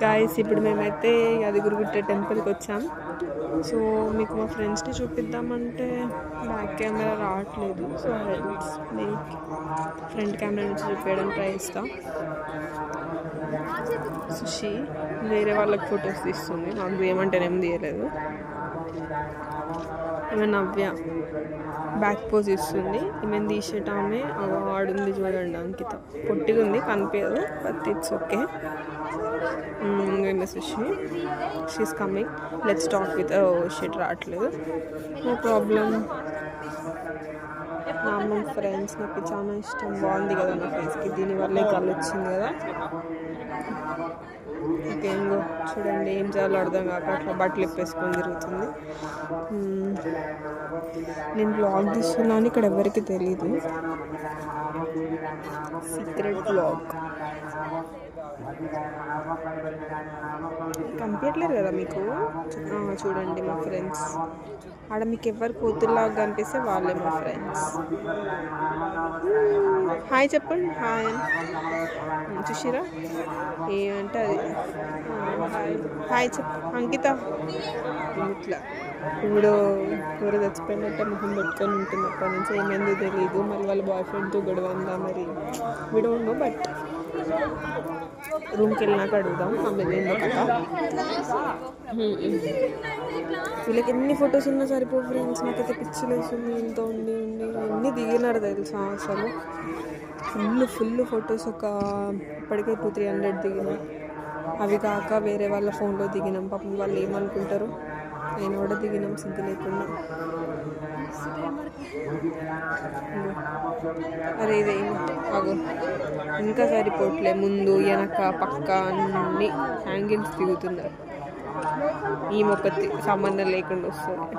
Guys ఇప్పుడు మేమైతే యాదగిరిగుట్ట టెంపుల్కి వచ్చాం. సో మీకు మా ఫ్రెండ్స్ని చూపిద్దామంటే బ్యాక్ కెమెరా రావట్లేదు. సో మీకు ఫ్రంట్ కెమెరా నుంచి చూపించడానికి ట్రై చేస్తా. సుషి వేరే వాళ్ళకి ఫొటోస్ తీస్తుంది, నాకు ఏమంటేనేం తీయలేదు. ఈమె నవ్య బ్యాక్ పోజ్ ఇస్తుంది. ఈమెను తీసేట ఆమె ఆడుంది చూడండి, అంకిత. పొట్టిగా ఉంది, కనిపించదు, బట్ ఇట్స్ ఓకే. ఈమె Sushi, she's coming, let's talk with. షీట్ రావట్లేదు, నో ప్రాబ్లం. నా ఫ్రెండ్స్ నాకు చాలా ఇష్టం. బాగుంది కదా నా ఫేస్కి, దీనివల్లే కళ్ళు వచ్చింది కదా. ఇంకేంగో చూడండి, ఏం చేయాలో అర్థం కాక అట్లా బట్టలు ఇప్పేసుకొని తిరుగుతుంది. నేను బ్లాగ్ తీస్తున్నాను, ఇక్కడ ఎవరికి తెలీదు. సీక్రెట్ బ్లాగ్ కనిపించట్లేదు కదా మీకు. చూడండి మా ఫ్రెండ్స్ ఆడ, మీకు ఎవరు కూతురులాగా కనిపిస్తే వాళ్ళే మా ఫ్రెండ్స్. హాయ్ చెప్పండి, హాయ్ చూసిరా ఏమంటే అది. హాయ్ హాయ్ చెప్పు అంకిత. ఇట్లా ఇప్పుడు ఎవరు చచ్చిపోయినట్టే మొహం పెట్టుకొని ఉంటుంది అప్పటి నుంచి. ఏమైందో తెలీదు, మరి వాళ్ళ బాయ్ ఫ్రెండ్తో గొడవ ఉందా మరి, వీ డోంట్ నో. బట్ రూమ్కి వెళ్ళినాక అడుగుదాం ఆమె ఏందో కదా. వీళ్ళకి ఎన్ని ఫొటోస్ ఉన్నా సరిపో ఫ్రెండ్స్. నాకైతే పిచ్చిలు వేస్తుంది, ఇంత ఉండి ఎన్ని దిగినారు తెలుసా అసలు. ఫుల్ ఫొటోస్, ఒక ఇప్పటికే 200-300 దిగినాయి. అవి కాక వేరే వాళ్ళ ఫోన్లో దిగినాం. పాపం వాళ్ళు ఏమనుకుంటారు, నేను కూడా దిగినాం సిగ్గు లేకుండా. అరే ఇదే అగో, ఇంకా సరిపోట్లే, ముందు వెనక పక్క అన్ని హ్యాంగిల్స్ దిగుతున్నారు. ఈ మొక్కతి సంబంధం లేకుండా వస్తుంది.